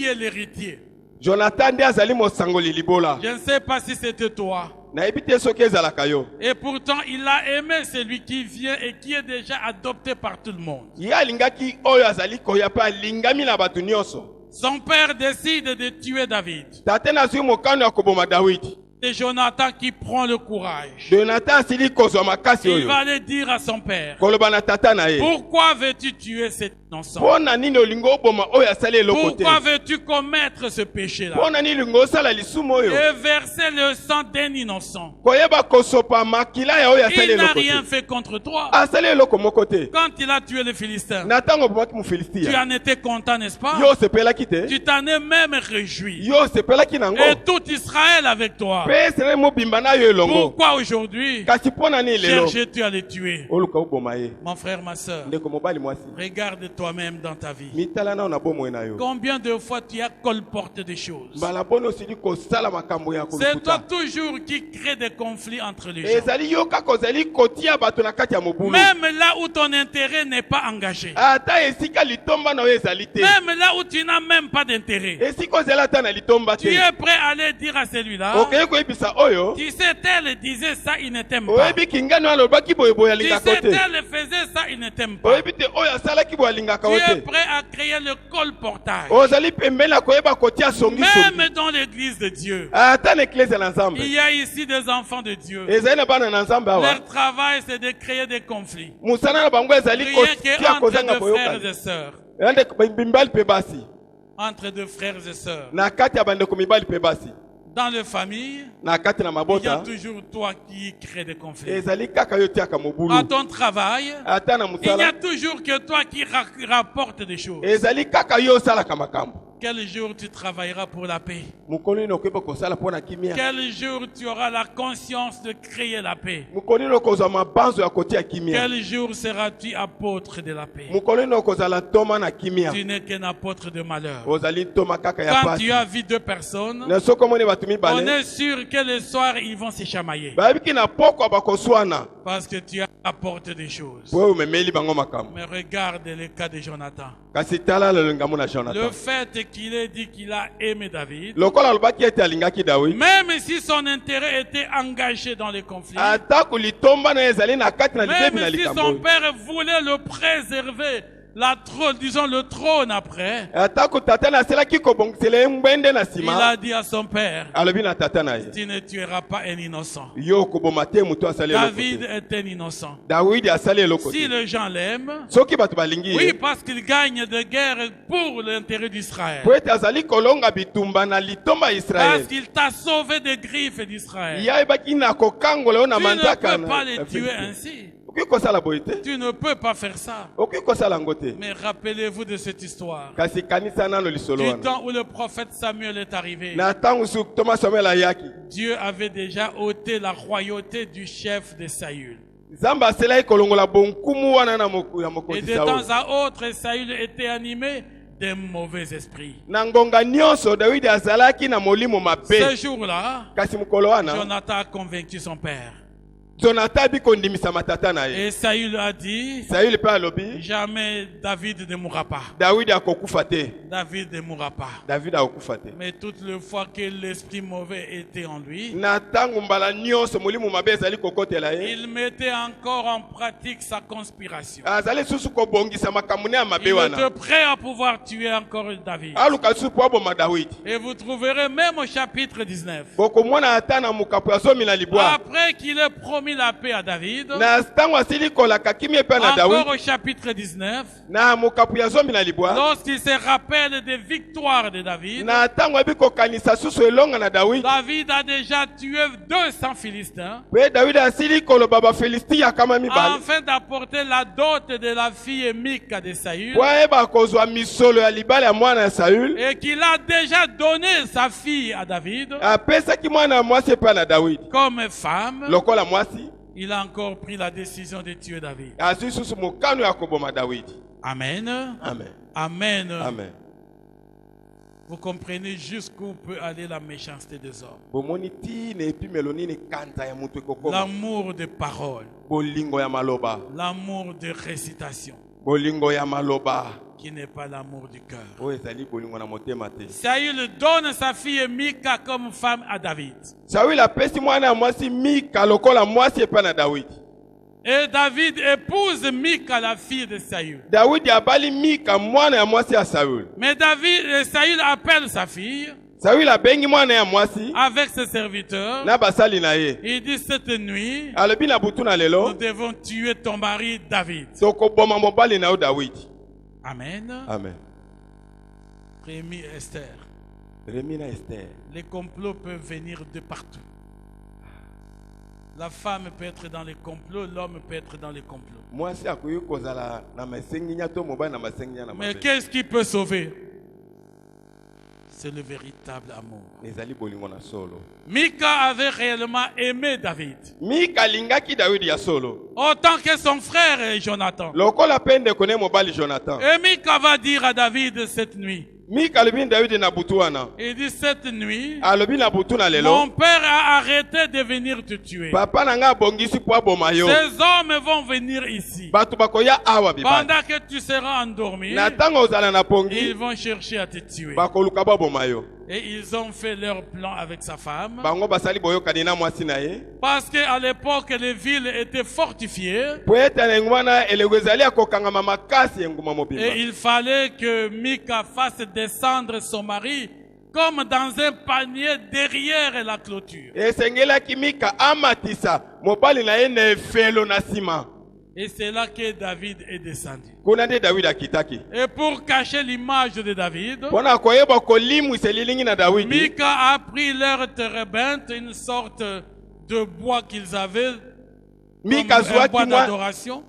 est l'héritier. Jonathan nde azali mosangoli libola. Je ne sais pas si c'était toi. Nayebi te soki ezalaka yo. Et pourtant, il a aimé celui qui vient et qui est déjà adopté par tout le monde. Ye alingaki oyo azali koya mpe alingami na bato nyonso. Son père décide de tuer David. Tate nazwi mokano ya koboma Dawidi. C'est Jonathan qui prend le courage. Jonathan asili kozwa makasi Il oyo. va aller dire à son père, Koloba na tata na ye. pourquoi veux-tu tuer cet innocent? Pona nini olingo oboma oyo asali eloko te? Pourquoi veux-tu commettre ce péché-là? Pona nini olingo osala lisumu oyo? Et verser le sang d'un innocent. Koyeba kosopa makila ya oyo asali Il n'a eloko rien te. fait contre toi. Asali eloko moko te. Quand il a tué le Philistin, Na ntango obomaki tu mofilistia. en étais content, n'est-ce pas? Yo osepelaki te. Tu t'en es même réjoui. Yo osepelaki nango. Et tout Israël avec toi. Mpe Israele mobimba na yo elongo. Pourquoi aujourd'hui Kasi pona nini lelo? cherches-tu à le tuer? Oluka oboma ye. Mon frère, ma soeur, Ndeko mobali mwasi. regarde toi-même dans ta vie. Mitala na na bomoi na yo. Combien de fois tu as colporté des choses? Mbala bono osili kosala makambo ya C'est toi kolukuta. toujours qui crée des conflits entre les gens. Ezali yo kaka ozali kotia bato na kati ya mobulu. Même là où ton intérêt n'est pas engagé. Ata esika litomba na yo ezali te. Même là où tu n'as même pas d'intérêt. Esika ozali ata na litomba Tu te. es prêt à aller dire à celui-là, Okeyi koyebisa oyo. tu sais, tel disait ça, il ne t'aime pas. Oyebi kingano alobaki boyeboye Tu alingaka sais, o te. tel faisait ça, il ne t'aime pas. Oyebi te oyo asalaki boye alingaka Tu o es te. prêt à créer le colportage. Ozali pembeni na koyeba kotia songisongi. Même dans l'église de Dieu, Ata na eklezia na Nzambe. il y a ici des enfants de Dieu. Ezali na bana na Nzambe awa. Leur travail, c'est de créer des conflits. Musana na bango ezali Rien kotia qu'entre kozanga deux frères boyokani. et sœurs. Yande bimbali pe basi. Entre deux frères et sœurs. Na kati ya bandeko mibali pe basi. Dans les familles, Na kati na il y a mabota. toujours toi qui crée des conflits. Ezali kaka yo tiaka À mobulu. ton travail, Ata na il y a musala. toujours que toi qui rapporte des choses. Ezali kaka yo osalaka makambo. Quel jour tu travailleras pour la paix? Mokolo nini okoyeba kosala mpona kimia. Quel jour tu auras la conscience de créer la paix? Mokolo nini okozwa mabanzo ya kotia kimia. Quel jour seras-tu apôtre de la paix? Mokolo nini okozala ntoma na kimia. Tu n'es qu'un apôtre de malheur. Ozali ntoma kaka ya Quand pasi. tu as vu deux personnes, Na soko omoni bato on mibale. est sûr que le soir, ils vont se chamailler. Bayebiki na pokwa bakoswana. Parce que tu as apporté des choses. Po oyo omemeli bango makambo. Mais regarde le cas de Jonathan. Kasi tala lolingamo na Le Jonathan. fait qu'il ait dit qu'il a aimé David, Lokola alobaki ete alingaki Dawidi. même si son intérêt était engagé dans les conflits, Atako litomba na ezali na kati na libebi na même si likambo. son oyo. père voulait le préserver, disons le trône après, Atako tata na aselaki kobongisela ye ngwende na il nsima. a dit à son père, Alobi na tata na ye. tu ne tueras pas un innocent. Yo koboma te moto asali eloko David te. est un innocent. Dawidi asali eloko Si te. les gens l'aiment, Soki bato balingi oui, ye. parce qu'il gagne des guerres pour l'intérêt d'Israël. Po ete azali kolonga bitumba na litomba ya Parce Israele. qu'il t'a sauvé des griffes d'Israël. Yayebaki na kokangola yo na Tu ne manzaka peux pas na les tuer ainsi. okoki kosala boye te. Tu ne peux pas faire ça. Okoki kosala yango te. Mais rappelez-vous de cette histoire. Kasi kanisa nano lisolo Du wana. temps où le prophète Samuel est arrivé, Na ntango su Thomas Samuel ayaki. Dieu avait déjà ôté la royauté du chef de Saül. Nzambe aselaki kolongola bonkumu wana na ya Et mokonzi de Saul. temps à autre, Saül était animé d'un mauvais esprit. Na ngonga nyonso Dawidi azalaki na molimo Ce mabe. jour-là, Kasi mokolo wana Jonathan a convaincu son père. Jonathan abi kondimisa matata na ye. Et Saül a dit, Saül mpe alobi jamais David ne mourra pas. Dawidi akokufa te. David ne mourra pas. David akokufa te. Mais toutes les fois que l'esprit mauvais était en lui, Na ntango mbala nyonso molimo mabe ezali kokotela ye. il mettait encore en pratique sa conspiration. Azali susu kobongisa makambo ne ya mabe Il wana. était prêt à pouvoir tuer encore David. Aluka susu po aboma Dawidi. Et vous trouverez même au chapitre 19. Bokomona ata na mokapo ya zomi na libwa. Après qu'il ait promis la paix à David, Na ntango asili kolaka kimia mpe na encore Dawidi. au chapitre 19, Na mokapo ya zomi na libwa. lorsqu'il se rappelle des victoires de David, Na ntango abi kokanisa susu elonga na Dawidi. David a déjà tué 200 Philistins Pe Dawidi asili koloba bafilisti ya kama mibale. afin d'apporter la dot de la fille Mika de Saül, Po ayeba kozwa misolo ya libala ya mwana ya Saül. et qu'il a déjà donné sa fille à David Apesaki mwana ya mwasi epai na Dawidi. comme femme. Lokola mwasi Il a encore pris la décision de tuer David. azwi susu mokano ya koboma Dawidi. Amen. Amen. Amen. Amen. Vous comprenez jusqu'où peut aller la méchanceté des hommes. Bomoni tina epimelo nini kanta ya mutu ekokoma. L'amour de parole, Bolingo ya maloba. l'amour de récitation, Bolingo ya maloba. qui n'est pas l'amour du cœur. Oyo ezali bolingo na motema te. Saül donne sa fille Mika comme femme à David. Saül apesi mwana ya mwasi Mika lokola mwasi epai na Dawidi. Et David épouse Mika, la fille de Saül. Dawidi abali Mika mwana ya mwasi ya Saül. Mais Saül appelle sa fille Saül abengi mwana ya mwasi avec ses serviteurs. na basali na ye. Il dit cette nuit, Alobi na butu na nous lelo devons tuer ton mari David. tokoboma mobali na yo Dawidi. Amen. Amen. Rémi et Esther. Rémi na Esther. Les complots peuvent venir de partout. La femme peut être dans les complots, l'homme peut être dans les complots. Mwasi akoyi kozala na masenginya to mobali na masenginya na Mais mabe. qu'est-ce qui peut sauver? C'est le véritable amour. Ezali bolingo na solo. Mika avait réellement aimé David. Mika lingaki Dawidi ya solo. Autant que son frère Jonathan. Lokola pende kone mobali Jonathan. Et Mika va dire à David cette nuit. Mika alobi Dawidi na butu wana. Il dit cette nuit, Alobi na butu na mon lelo. père a arrêté de venir te tuer. Papa na nga bongisi po aboma yo. Ces hommes vont venir ici. Batu bakoya awa bibali. Pendant que tu seras endormi, Na tango ozala na ils pongi vont chercher à te tuer. bakoluka baboma yo. Et ils ont fait leur plan avec sa femme. Bango basali boyokani na mwasi na ye. Parce qu'à l'époque, les villes étaient fortifiées. Po ete na enguma na elego ezali akokangama makasi enguma mobimba. Et il fallait que Mika fasse descendre son mari comme dans un panier derrière la clôture. Esengelaki Mika amatisa mobali na ye na efelo na nsima. Et c'est là que David est descendu. Kuna nde Dawidi akitaki. Et pour cacher l'image de David, Pona koyeba kolimwisa elilingi na Dawidi. Mika a pris leur térébinthe, une sorte de bois qu'ils avaient, Mika comme un bois zwaki mwa d'adoration,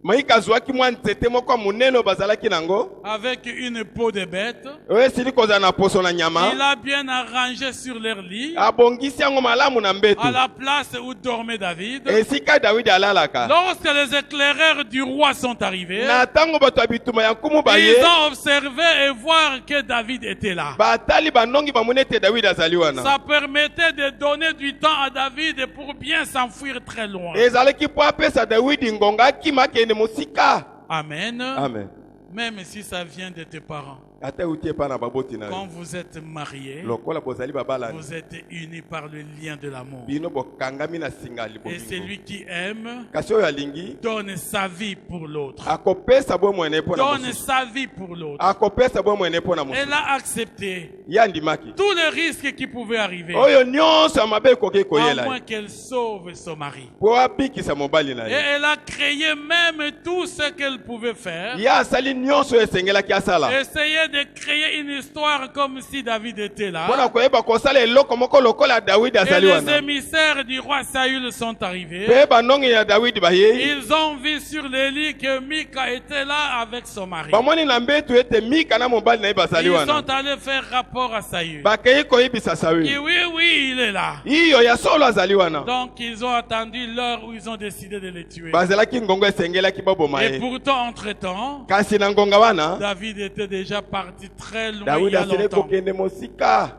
Mika azwaki mwa nzete moko ya monene bazalaki nango. avec une peau de bête. Oyo esili kozala na poso na Il nyama. a bien arrangé sur leur lit, Abongisi yango malamu na mbetu. à la place où dormait David. Esika Dawidi alalaka. Lorsque les éclaireurs du roi sont arrivés, Na tango bato ya bituma ya nkumu ils baye. ont observé et voir que David était là. Batali banongi bamoni ete Dawidi azali wana. Ça permettait de donner du temps à David pour bien s'enfuir très loin. Ezalaki po apesa Dawidi ngonga akima akende mosika. Amen. Amen. Même si ça vient de tes parents. Ata euti epa na baboti na Quand yo. vous êtes mariés, Lokola bozali babalani. vous êtes unis par le lien de l'amour. Bino bokangami na singa Et libobingo. celui qui aime Kasi oyo alingi donne sa vie pour l'autre. akopesa bomwene mpo na Donne mosusu. sa vie pour l'autre. Akopesa bomwene mpo na Elle mosusu. a accepté Ye andimaki. tous les risques qui pouvaient arriver, Oyo nyonso ya mabe ekoki à koyela moins ye. qu'elle sauve son mari. Po abikisa mobali na Et ye. elle a créé même tout ce qu'elle pouvait faire. Ye asali nyonso oyo esengelaki asala. Essayez de créer une histoire comme si David était là. Mpona koyeba kosala eloko moko lokola Dawidi Et azali les wana. émissaires du roi Saül sont arrivés. Pe banongi ya Dawidi bayei. Ils ont vu sur les lits que Mika était là avec son mari. Bamoni na mbetu ete Mika na mobali na ye bazali Ils wana. sont allés faire rapport à Saül. Bakei koyebisa Et Saül. oui, il est là. Iyo ya solo azali wana. Donc ils ont attendu l'heure où ils ont décidé de le tuer. Bazalaki ngongo esengelaki baboma Et ye. pourtant, entre-temps, Kasi na ngonga wana David était déjà parti très loin il Dawidi y a asili longtemps. kokende mosika.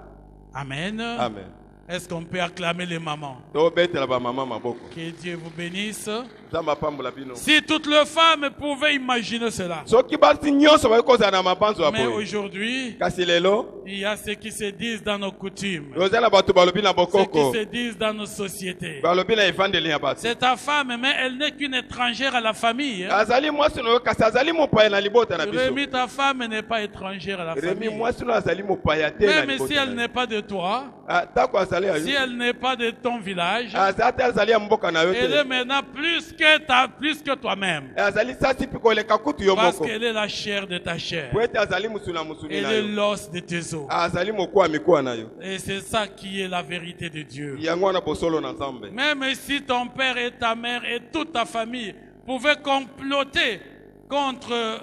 Amen. Amen. Est-ce qu'on peut acclamer les mamans? Tobetela bamama maboko. Que Dieu vous bénisse. Nzambe apambola bino. Si toutes les femmes pouvaient imaginer cela. Soki basi nyonso bakozala na mabanzo ya Mais boye. aujourd'hui, Kasi lelo il y a ceux qui se disent dans nos coutumes, oza na bato balobi na ceux qui bokoko. se disent dans nos sociétés. Balobi na evangeli ya bato. C'est ta femme, mais elle n'est qu'une étrangère à la famille. hein. Azali mwasi no kasi azali mopaya na libota na biso. Rémi, ta femme n'est pas étrangère à la Remi famille. mwasi no azali mopaya te na Même si libota. elle n'est pas de toi, Tako azali ya si yo. elle n'est pas de ton village, Azata azali ya mboka na yo elle est te. maintenant plus que toi-même. Azali sasi pikoleka kutu yo Parce moko. qu'elle est la chair de ta chair. Po ete azali musuna musuni Elle na est yo. l'os de tes os. Azali mokuwa mikuwa na yo. Et c'est ça qui est la vérité de Dieu. Yango wana bosolo na Nzambe. Même si ton père et ta mère et toute ta famille pouvaient comploter contre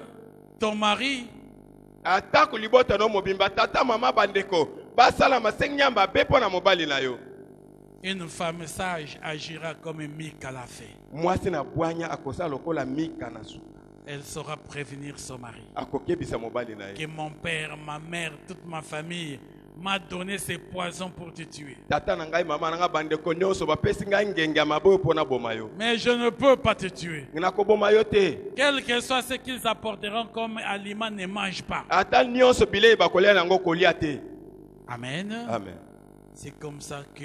ton mari, Atako libota no mobimba tata mama bandeko. Basala masenyamba bepo na mobali na yo. une femme sage agira comme Mika l'a fait. Mwasi na bwanya akosa lokola Mika na su. Elle saura prévenir son mari. Akokebisa mobali na Que ye. mon père, ma mère, toute ma famille m'a donné ces poisons pour te tuer. Tata na ngai mama na nga bandeko nyonso bapesi ngai ngenge ya maboyo pona boma yo. Mais je ne peux pas te tuer. Ngina koboma yo te. Quel que soit ce qu'ils apporteront comme aliment, ne mange pas. Ata nyonso bilei bakolia nango kolia te. Amen. Amen. C'est comme ça que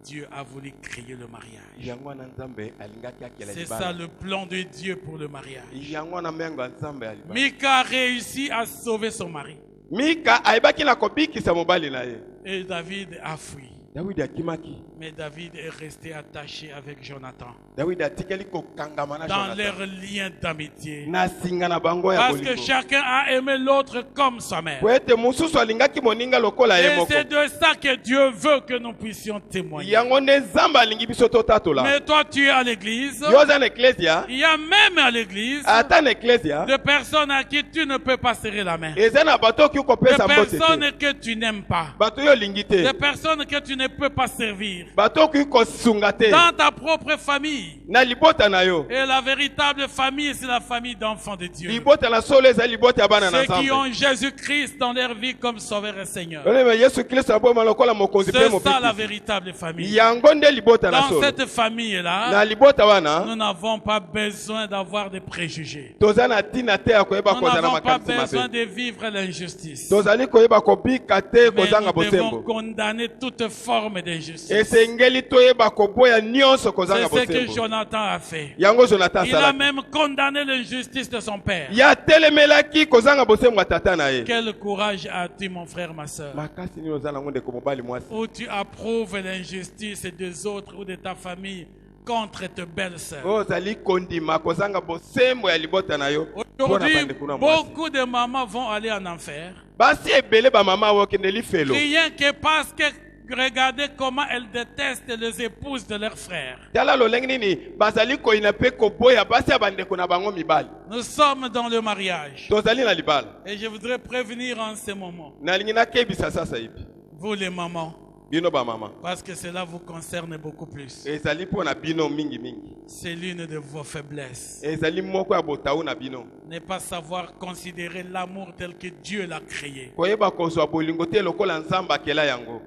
Dieu a voulu créer le mariage. Yango wana Nzambe alingaki akela C'est ça libala. le plan de Dieu pour le mariage. Yango wana mengo ya Nzambe alibala. Mika a réussi à sauver son mari. Mika ayebaki na kobikisa mobali na ye. Et David a fui. David akimaki. Mais David est resté attaché avec Jonathan David atikeli kokangama na dans Jonathan. leur lien d'amitié. Na singa na bango ya Parce que bolingo. chacun a aimé l'autre comme soi-même. Po ete mususu alingaki moninga lokola ye Et moko. c'est de ça que Dieu veut que nous puissions témoigner. Yango nde Nzambe alingi biso totatola. Mais toi, tu es à l'église. Yo oza na eklesia, Il y a même à l'église ata na eklesia, des personnes à qui tu ne peux pas serrer la main. eza na bato okoki Des kopesa mbote te. personnes que tu n'aimes pas. Bato oyo olingi te. Des personnes que tu ne peux pas servir. Bato okoki kosunga te. Dans ta propre famille. Na libota na yo. Et la véritable famille, c'est la famille d'enfants de Dieu. Libota na solo eza libota ya bana na Ceux qui Nzambe. ont Jésus-Christ dans leur vie comme Sauveur et Seigneur. Oleme Yesu Kristo aboma lokola mokonzi pe C'est ça mopiki. la véritable famille. Yango nde libota na Dans solo. cette famille-là, Na libota wana, nous n'avons pas besoin d'avoir des préjugés. toza na tina te ya koyeba Nous kozala n'avons pas makanisi besoin mabe. de vivre l'injustice. Tozali koyeba kobika te Mais kozanga nous devons bosembo. condamner toute forme d'injustice. Esengeli toyeba koboya nyonso kozanga C'est ce que bosembo. Jonathan a fait. Yango Jonathan Il a salaki. même condamné l'injustice de son père. Ya telemelaki kozanga bosembo ya tata na ye. Quel courage as-tu, mon frère, ma soeur, Makasi nini oza nango ndeko mobali mwasi. où tu approuves l'injustice des autres ou de ta famille contre tes belles-sœurs. Oyo ozali kondima kozanga bosembo ya libota na yo. Mpona Aujourd'hui, bandeko na mwasi. beaucoup de mamans vont aller en enfer. Basi ebele bamama oyo okende lifelo. Rien que parce que regardez comment elles détestent les épouses de leurs frères. Tala lolenge nini bazali koyina pe koboya basi ya bandeko na bango mibali. Nous sommes dans le mariage. Tozali na libala. Et je voudrais prévenir en ce moment, Nalingi nakebisa sasa hivi. vous les mamans, Bino bamama. parce que cela vous concerne beaucoup plus. Ezali mpona bino mingi mingi. C'est l'une de vos faiblesses. Ezali moko ya botau na bino. Ne pas savoir considérer l'amour tel que Dieu l'a créé. Koyeba kozwa bolingo te lokola Nzambe akela yango.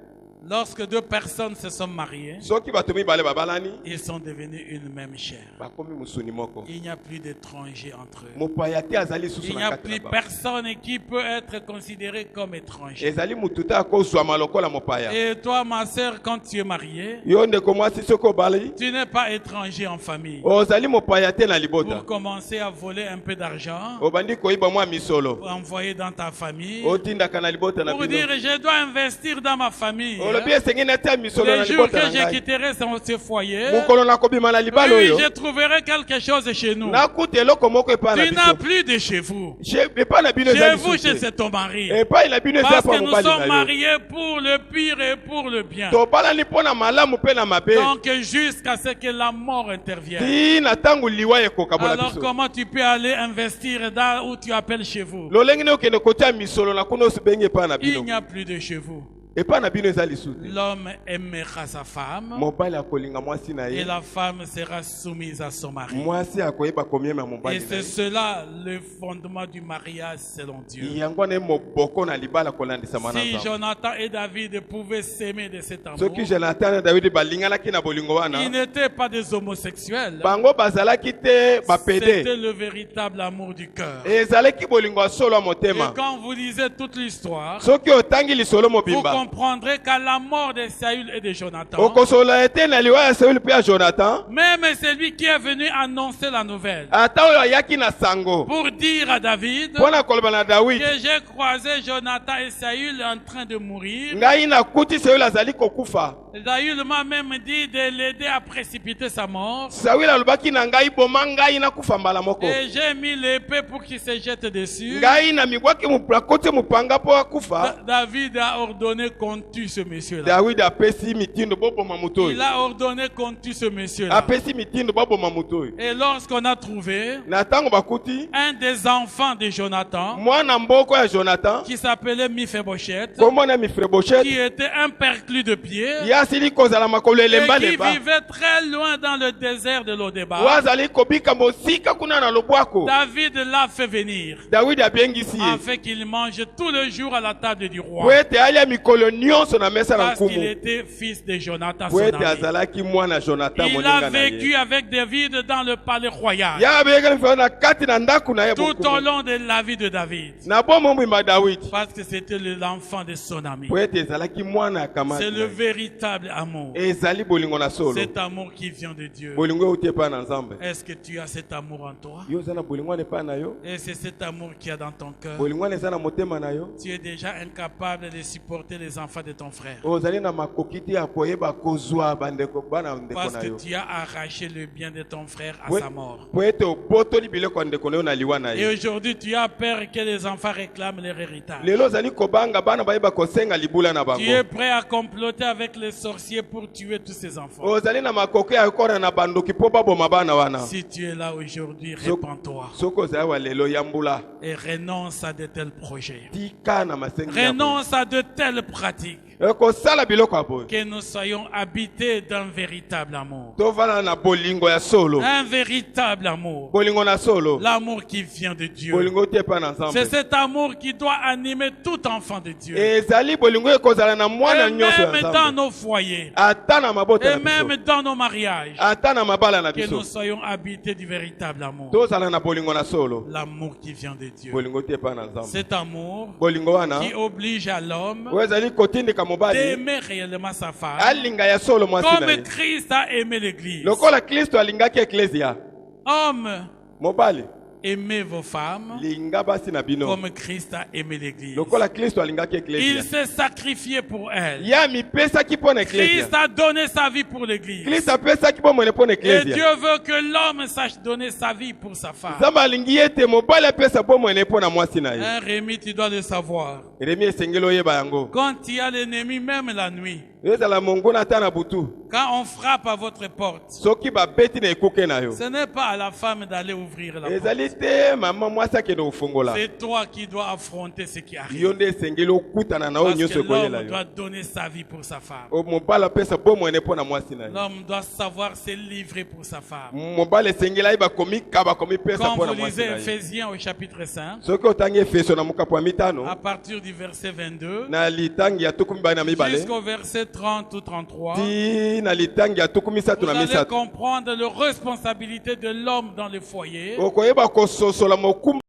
Lorsque deux personnes se sont mariées, Soki bato mibale babalani, ils sont devenus une même chair. bakomi musuni moko. Il n'y a plus d'étrangers entre eux. Mopaya te azali susu Il n'y na a kati plus na bango. personne qui peut être considéré comme étranger. Ezali mutu te akozwama lokola mopaya. Et toi, ma sœur, quand tu es mariée, Yo ndeko mwasi soki obali, tu n'es pas étranger en famille. ozali mopaya te na libota. Pour commencer à voler un peu d'argent, Obandi koyiba mwa misolo. pour envoyer dans ta famille, Otindaka na libota na pour bino. dire je dois investir dans ma famille. Olobi esengeli natia misolo na Le jour libota que na je ngai. quitterai ce foyer, Mokolo nakobima na libala oui, oyo. je trouverai quelque chose chez nous. Nakuta eloko moko epai na Tu n'as biso. plus de chez vous. Epai na bino Chez eza vous, lisusu c'est te. ton mari. Epai na bino eza Parce mpo que nous mobali sommes na yo. mariés pour le pire et pour le bien. Tobalani mpo na malamu mpe na mabe. Donc jusqu'à ce que la mort intervienne. Tina ntango liwa ekoka bola Alors biso. comment tu peux aller investir dans où tu appelles chez vous? Lolenge ne okende kotia misolo na kuna osibenge epai na Il bino. n'y a plus de chez vous. Epai na bino eza lisusu te. L'homme aimera sa femme Mobali akolinga mwasi na et ye. la femme sera soumise à son mari. Mwasi akoyeba komiema mobali Et na c'est ye. cela le fondement du mariage selon Dieu. Yango wana moboko na libala kolandisama na Si Nzambe. Jonathan et David pouvaient s'aimer de cet amour, Soki Jonathan na David balinganaki na bolingo ils wana, n'étaient pas des homosexuels. bango bazalaki te bapede. C'était le véritable amour du cœur. Ezalaki bolingo ya solo ya Et motema. quand vous lisez toute l'histoire, Soki otangi lisolo vous mobimba, comprendrez qu'à la mort de Saül et de Jonathan, okosola ete na liwa ya Saül mpe ya Jonathan, même celui qui est venu annoncer la nouvelle, ata oyo ayaki na sango pour dire à David mpona koloba na Dawidi, que j'ai croisé Jonathan et Saül en train de mourir, ngai nakuti Saül azali kokufa. Saül m'a même dit de l'aider à précipiter sa mort. Saül alobaki na ngai boma ngai nakufa mbala moko. Et j'ai mis l'épée pour qu'il se jette dessus. Ngai na mibwaki akoti mopanga mpo akufa. David a ordonné qu'on tue ce monsieur-là. Dawidi apesi mitindo boboma moto Il oyo. a ordonné qu'on tue ce monsieur-là. Apesi mitindo boboma moto oyo. Et lorsqu'on a trouvé Na ntango bakuti un des enfants de Jonathan, mwana mboko ya Jonathan, qui s'appelait Mephibosheth, kombo na Mefiboshet, qui était un perclus de pied, ye asili kozala makolo et qui elemba-lemba. vivait très loin dans le désert de Lodeba. Oyo azali kobika mosika kuna na lobwako. David l'a fait venir Dawidi abengisi ye. afin qu'il mange tous les jours à la table du Po roi. ete alia mikolo mikolo nyonso na mesa na parce qu'il nkumu était fils de Jonathan, son po ete ami. azalaki mwana Jonathan Il moninga a na vécu ye avec David dans le palais royal ya abeyekeli mfano na kati na ndako na ye tout au bokumu long de la vie de David. na bomo mbwimba Dawidi Parce que c'était l'enfant de son ami. po ete ezalaki mwana ya kamati C'est na le ye. véritable amour. ezali bolingo na solo Cet amour qui vient de Dieu. bolingo euti epai na nzambe Est-ce que tu as cet amour en toi? yo oza na bolingo wana epai na yo Et c'est cet amour qu'il y a dans ton cœur. bolingo wana eza na motema na yo Tu es déjà incapable de supporter les enfants de ton frère. ozali na makoki te ya koyeba kozwa bandeko bana ndeko Parce na que yo tu as arraché le bien de ton frère à Po- sa mort. po ete obotoli biloko ya ndeko na yo na liwa na Et ye aujourd'hui, tu as peur que les enfants réclament leur héritage. lelo ozali kobanga bana bayeba kosenga libula na Tu es bango prêt à comploter avec les sorciers pour tuer tous ces enfants. ozali na makoki ya kora na bandoki mpo baboma bana wana Si tu es là aujourd'hui, So- répands-toi soki ozali wa lelo yambula et renonce à de tels projets. tika na masengi ya boye. Renonce à de telles pratiques. kosala biloko ya boye Que nous soyons habités d'un véritable amour. tovala na bolingo ya solo Un véritable amour. bolingo na solo L'amour qui vient de Dieu. bolingo te epai na C'est nzambe cet amour qui doit animer tout enfant de Dieu. ezali bolingo ekozala na mwana Et nyonso ya même dans nzambe nos foyers. ata na mabota Et na même biso dans nos mariages. ata na mabala na Que biso nous soyons habités du véritable amour. tozala na bolingo na solo L'amour qui vient de Dieu. bolingo te epai na nzambe Cet amour bolingo wana qui oblige à l'homme oyo ezali kotindika mobali d'aimer réellement sa femme. alinga ya solo mwasi na Comme ye Christ a aimé l'église. lokola kristo alingaki eklesia Hommes, mobali aimez vos femmes linga basi na bino comme Christ a aimé l'église. lokola kristo alingaki Il eklesia s'est sacrifié pour elle. ye amipesaki mpo na Christ eklesia a donné sa vie pour l'église. kristo apesaki bomone mpo na Et eklesia Dieu veut que l'homme sache donner sa vie pour sa femme. nzambe alingi ete mobali apesa bomone mpo na mwasi na ye Hein, Rémi, tu dois le savoir. remi esengeli oyeba yango Quand il y a l'ennemi, même la nuit, ezala monguna ata na butu quand on frappe à votre porte, soki babeti na ekuke na yo ce n'est pas à la femme d'aller ouvrir la porte. ezali te mama mwasi akende kofungola C'est toi qui dois affronter ce qui yo arrive. nde esengeli okutana na oyo Parce nyonso que ekoyela l'homme yo doit donner sa vie pour sa femme. mobali apesa bomone mpo na mwasi na ye L'homme doit savoir se livrer pour sa femme. mobali esengeli ayeba komikaba komipesa Quand mpo na vous mwasi lisez na ye Ephésiens au chapitre 5, soki otangi efeso na mokapo ya mitano à partir du verset 22 na litangi ya tuku mibale na mibale jusqu'au verset 30 ou 33, ti na litangi ya tuku misato vous na allez misato comprendre la responsabilité de l'homme dans le foyer. okoyeba kososola mokumba